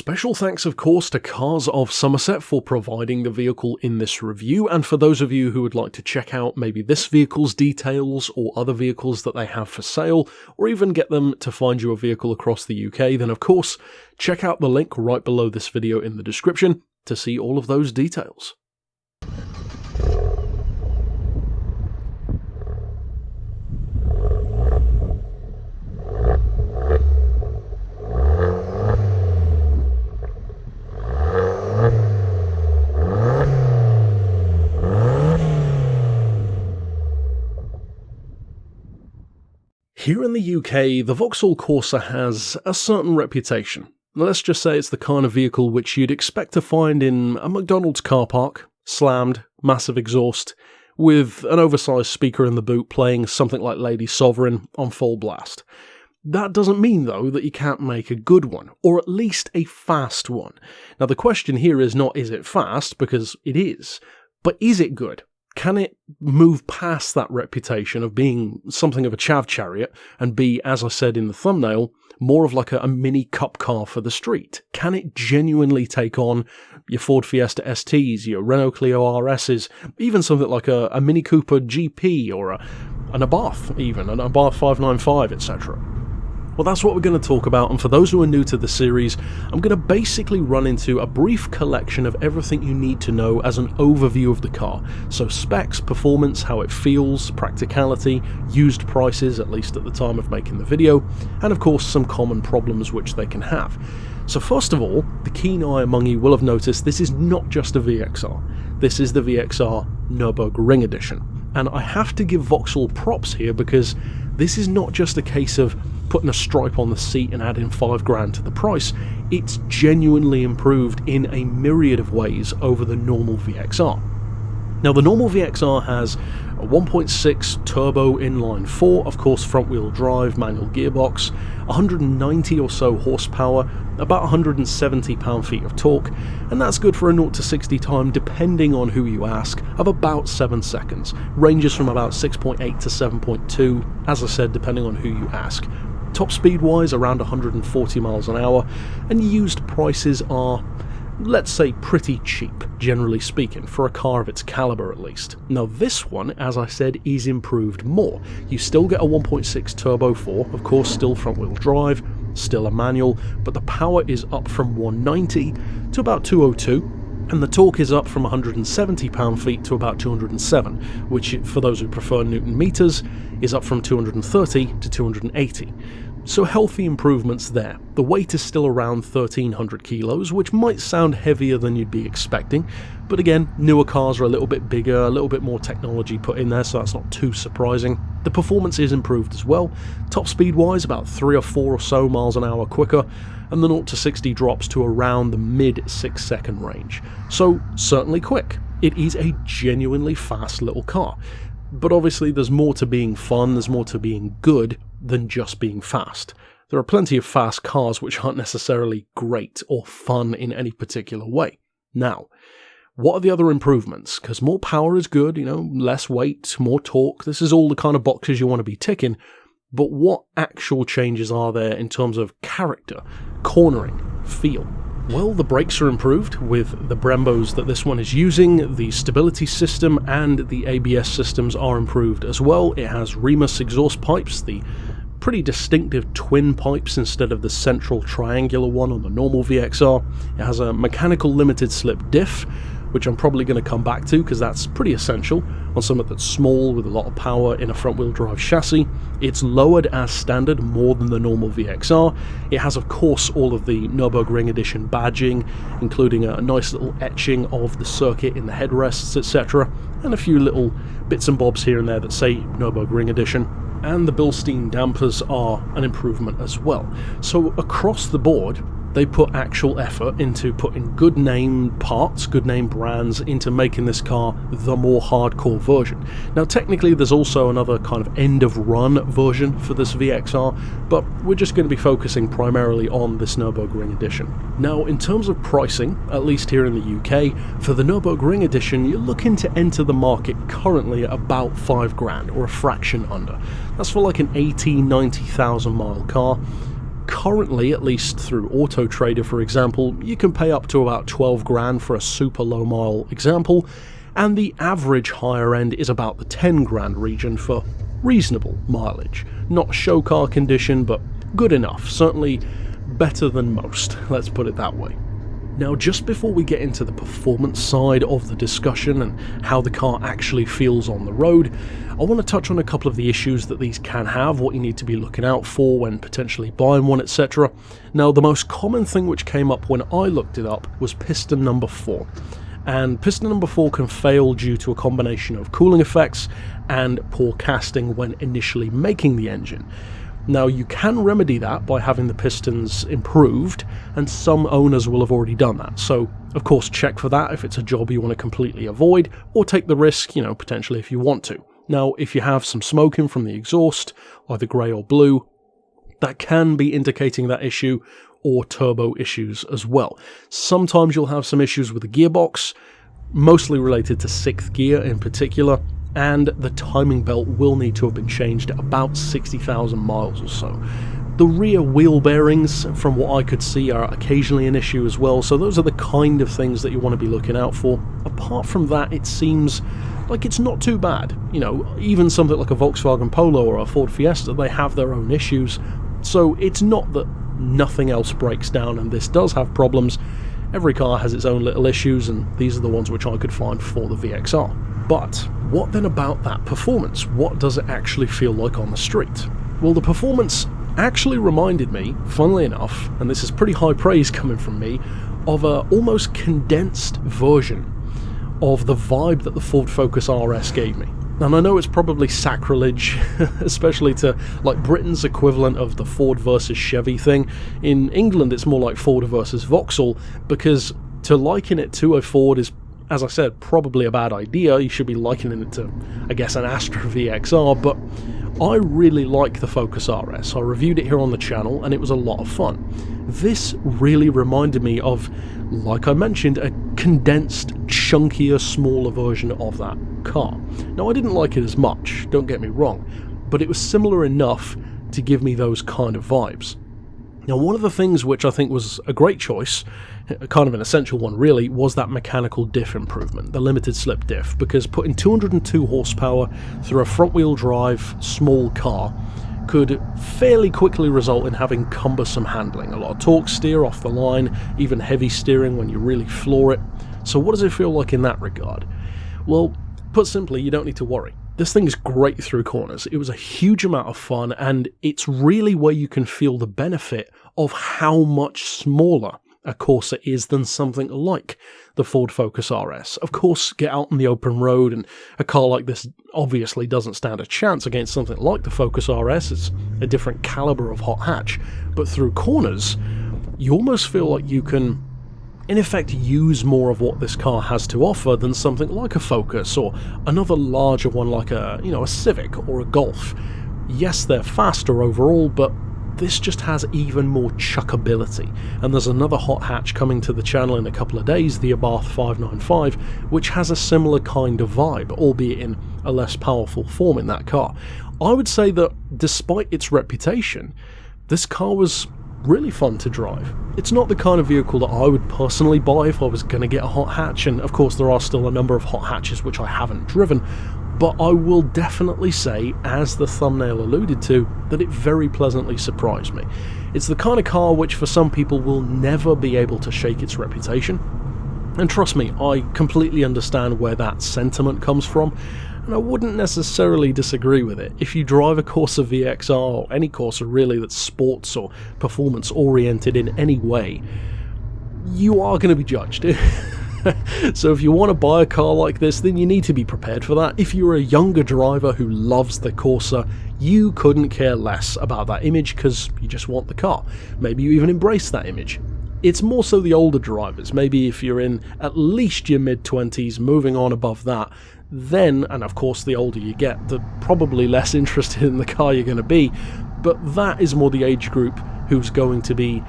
Special thanks, of course, to Cars of Somerset for providing the vehicle in this review, and for those of you who would like to check out maybe this vehicle's details or other vehicles that they have for sale, or even get them to find you a vehicle across the UK, then of course, check out the link right below this video in the description to see all of those details. Here in the UK, the Vauxhall Corsa has a certain reputation. Let's just say it's the kind of vehicle which you'd expect to find in a McDonald's car park, slammed, massive exhaust, with an oversized speaker in the boot playing something like Lady Sovereign on full blast. That doesn't mean, though, that you can't make a good one, or at least a fast one. Now, the question here is not, is it fast, because it is, but is it good? Can it move past that reputation of being something of a chav chariot and be, as I said in the thumbnail, more of like a mini cup car for the street? Can it genuinely take on your Ford Fiesta STs, your Renault Clio RSs, even something like a Mini Cooper GP or an Abarth even, an Abarth 595, etc.? Well, that's what we're going to talk about, and for those who are new to the series, I'm going to basically run into a brief collection of everything you need to know as an overview of the car. So specs, performance, how it feels, practicality, used prices, at least at the time of making the video, and of course some common problems which they can have. So first of all, the keen eye among you will have noticed this is not just a VXR. This is the VXR Nurburgring edition. And I have to give Vauxhall props here because this is not just a case of putting a stripe on the seat and adding $5,000 to the price. It's genuinely improved in a myriad of ways over the normal VXR. Now, the normal VXR has a 1.6 turbo inline 4, of course front-wheel drive, manual gearbox, 190 or so horsepower, about 170 pound-feet of torque, and that's good for a 0 to 60 time, depending on who you ask, of about 7 seconds. Ranges from about 6.8 to 7.2, as I said, depending on who you ask. Top speed-wise, around 140 miles an hour, and used prices are, let's say, pretty cheap, generally speaking, for a car of its caliber at least. Now this one, as I said, is improved more. You still get a 1.6 turbo 4, of course still front-wheel drive, still a manual, but the power is up from 190 to about 202, and the torque is up from 170 pound-feet to about 207, which, for those who prefer Newton meters, is up from 230 to 280. So healthy improvements there. The weight is still around 1,300 kilos, which might sound heavier than you'd be expecting, but again, newer cars are a little bit bigger, a little bit more technology put in there, so that's not too surprising. The performance is improved as well. Top speed-wise, about 3 or 4 or so miles an hour quicker, and the 0 to 60 drops to around the mid 6 second range. So certainly quick. It is a genuinely fast little car. But obviously there's more to being fun, there's more to being good than just being fast. There are plenty of fast cars which aren't necessarily great or fun in any particular way. Now, what are the other improvements? Because more power is good, less weight, more torque, this is all the kind of boxes you want to be ticking, but what actual changes are there in terms of character, cornering, feel? Well, the brakes are improved with the Brembos that this one is using, the stability system and the ABS systems are improved as well. It has Remus exhaust pipes, the pretty distinctive twin pipes instead of the central triangular one on the normal VXR. It has a mechanical limited slip diff, which I'm probably going to come back to because that's pretty essential on something that's small with a lot of power in a front-wheel drive chassis. It's lowered as standard more than the normal VXR. It has, of course, all of the Nürburgring edition badging, including a nice little etching of the circuit in the headrests, etc., and a few little bits and bobs here and there that say Nürburgring edition. And the Bilstein dampers are an improvement as well. So across the board, they put actual effort into putting good name parts, good name brands into making this car the more hardcore version. Now technically there's also another kind of end of run version for this VXR, but we're just going to be focusing primarily on this Nürburgring edition. Now in terms of pricing, at least here in the UK, for the Nürburgring edition you're looking to enter the market currently at about $5,000 or a fraction under. That's for like an 80-90,000 mile car. currently, at least through Auto Trader for example, you can pay up to about 12 grand for a super low mile example, and the average higher end is about the 10 grand region for reasonable mileage. Not show car condition, but good enough, certainly better than most, let's put it that way. Now, just before we get into the performance side of the discussion and how the car actually feels on the road, I want to touch on a couple of the issues that these can have, what you need to be looking out for when potentially buying one, etc. Now, the most common thing which came up when I looked it up was piston number 4. And piston number 4 can fail due to a combination of cooling effects and poor casting when initially making the engine. Now, you can remedy that by having the pistons improved, and some owners will have already done that. So, of course, check for that if it's a job you want to completely avoid, or take the risk, potentially if you want to. Now, if you have some smoking from the exhaust, either grey or blue, that can be indicating that issue, or turbo issues as well. Sometimes you'll have some issues with the gearbox, mostly related to 6th gear in particular, and the timing belt will need to have been changed at about 60,000 miles or so. The rear wheel bearings, from what I could see, are occasionally an issue as well, so those are the kind of things that you want to be looking out for. Apart from that, it seems like it's not too bad. Even something like a Volkswagen Polo or a Ford Fiesta, they have their own issues, so it's not that nothing else breaks down and this does have problems. Every car has its own little issues, and these are the ones which I could find for the VXR. But what then about that performance? What does it actually feel like on the street? Well, the performance actually reminded me, funnily enough, and this is pretty high praise coming from me, of a almost condensed version of the vibe that the Ford Focus RS gave me. And I know it's probably sacrilege, especially to Britain's equivalent of the Ford versus Chevy thing. In England it's more like Ford versus Vauxhall, because to liken it to a Ford is, as I said, probably a bad idea. You should be likening it to, I guess, an Astra VXR, but I really like the Focus RS. I reviewed it here on the channel and it was a lot of fun. This really reminded me of, like I mentioned, a condensed, chunkier, smaller version of that car. Now, I didn't like it as much, don't get me wrong, but it was similar enough to give me those kind of vibes. Now, one of the things which I think was a great choice, kind of an essential one really, was that mechanical diff improvement, the limited slip diff, because putting 202 horsepower through a front-wheel drive small car could fairly quickly result in having cumbersome handling, a lot of torque steer off the line, even heavy steering when you really floor it. So what does it feel like in that regard? Well, put simply, you don't need to worry. This thing is great through corners. It was a huge amount of fun, and it's really where you can feel the benefit of how much smaller a Corsa is than something like the Ford Focus RS. Of course, get out on the open road, and a car like this obviously doesn't stand a chance against something like the Focus RS. It's a different caliber of hot hatch. But through corners, you almost feel like you can, in effect, use more of what this car has to offer than something like a Focus or another larger one like a Civic or a Golf. Yes, they're faster overall, but this just has even more chuckability. And there's another hot hatch coming to the channel in a couple of days, the Abarth 595, which has a similar kind of vibe, albeit in a less powerful form in that car. I would say that despite its reputation, this car was really fun to drive. It's not the kind of vehicle that I would personally buy if I was going to get a hot hatch, and of course there are still a number of hot hatches which I haven't driven, but I will definitely say, as the thumbnail alluded to, that it very pleasantly surprised me. It's the kind of car which for some people will never be able to shake its reputation, and trust me, I completely understand where that sentiment comes from, and I wouldn't necessarily disagree with it. If you drive a Corsa VXR, or any Corsa really that's sports or performance oriented in any way, you are going to be judged. So if you want to buy a car like this, then you need to be prepared for that. If you're a younger driver who loves the Corsa, you couldn't care less about that image because you just want the car. Maybe you even embrace that image. It's more so the older drivers, maybe if you're in at least your mid-20s, moving on above that, then, and of course the older you get, the probably less interested in the car you're going to be, but that is more the age group who's going to be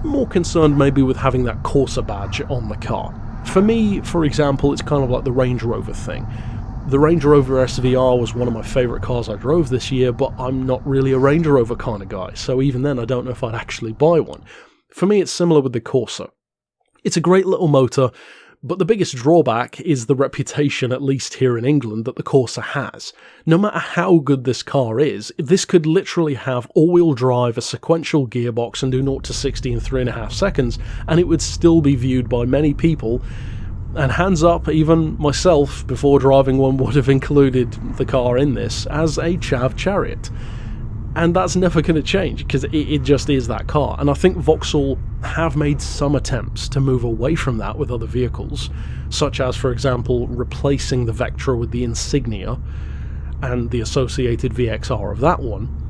more concerned maybe with having that Corsa badge on the car. For me, for example, it's kind of like the Range Rover thing. The Range Rover SVR was one of my favourite cars I drove this year, but I'm not really a Range Rover kind of guy, so even then I don't know if I'd actually buy one. For me, it's similar with the Corsa. It's a great little motor, but the biggest drawback is the reputation, at least here in England, that the Corsa has. No matter how good this car is, this could literally have all-wheel drive, a sequential gearbox, and do 0 to 60 in 3.5 seconds, and it would still be viewed by many people, and hands up, even myself, before driving one, would have included the car in this as a chav chariot. And that's never going to change, because it just is that car. And I think Vauxhall have made some attempts to move away from that with other vehicles, such as, for example, replacing the Vectra with the Insignia and the associated VXR of that one.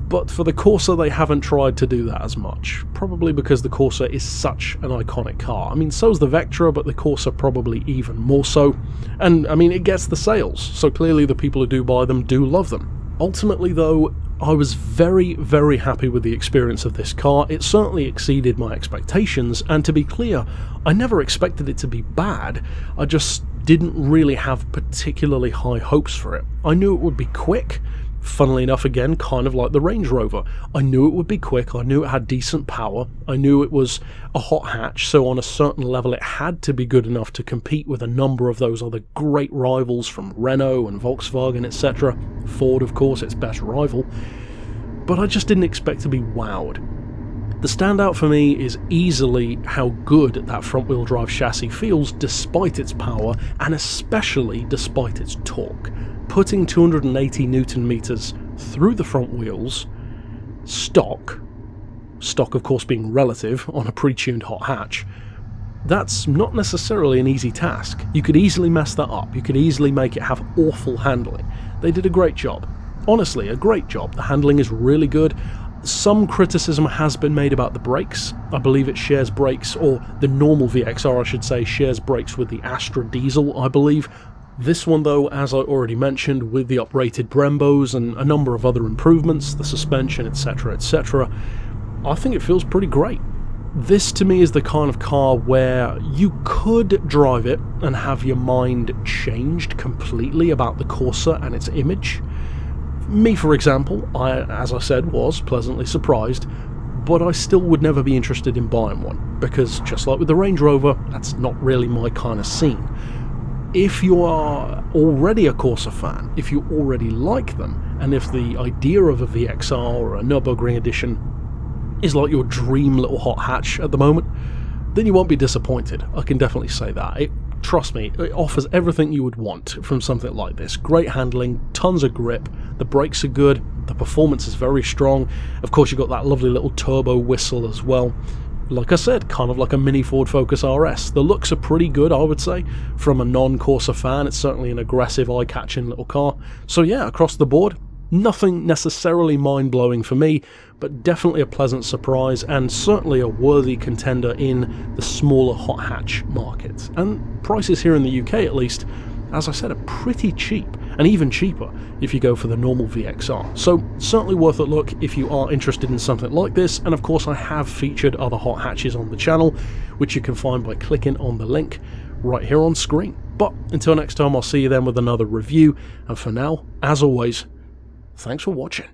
But for the Corsa, they haven't tried to do that as much, probably because the Corsa is such an iconic car. I mean, so's the Vectra, but the Corsa probably even more so. And, I mean, it gets the sales, so clearly the people who do buy them do love them. Ultimately, though, I was very, very happy with the experience of this car. It certainly exceeded my expectations, and to be clear, I never expected it to be bad. I just didn't really have particularly high hopes for it. I knew it would be quick. Funnily enough, again, kind of like the Range Rover. I knew it would be quick, I knew it had decent power, I knew it was a hot hatch, so on a certain level it had to be good enough to compete with a number of those other great rivals from Renault and Volkswagen, etc. Ford, of course, its best rival. But I just didn't expect to be wowed. The standout for me is easily how good that front-wheel drive chassis feels despite its power, and especially despite its torque. Putting 280 Newton meters through the front wheels, stock of course being relative on a pre-tuned hot hatch, that's not necessarily an easy task. You could easily mess that up, you could easily make it have awful handling. They did a great job. Honestly, a great job. The handling is really good. Some criticism has been made about the brakes. I believe it shares brakes, or the normal VXR I should say, shares brakes with the Astra diesel, I believe. This one though, as I already mentioned, with the uprated Brembos and a number of other improvements, the suspension, etc, I think it feels pretty great. This to me is the kind of car where you could drive it and have your mind changed completely about the Corsa and its image. Me, for example, as I said, was pleasantly surprised, but I still would never be interested in buying one, because just like with the Range Rover, that's not really my kind of scene. If you are already a Corsa fan, if you already like them, and if the idea of a VXR or a Nurburgring edition is like your dream little hot hatch at the moment, then you won't be disappointed. I can definitely say that. Trust me, it offers everything you would want from something like this. Great handling, tons of grip, the brakes are good, the performance is very strong. Of course, you've got that lovely little turbo whistle as well. Like I said, kind of like a mini Ford Focus RS. The looks are pretty good, I would say. From a non-Corsa fan, it's certainly an aggressive, eye-catching little car. So yeah, across the board, nothing necessarily mind-blowing for me, but definitely a pleasant surprise, and certainly a worthy contender in the smaller hot hatch market. And prices here in the UK, at least, as I said, are pretty cheap, and even cheaper if you go for the normal VXR. So certainly worth a look if you are interested in something like this, and of course I have featured other hot hatches on the channel, which you can find by clicking on the link right here on screen. But until next time, I'll see you then with another review, and for now, as always, thanks for watching.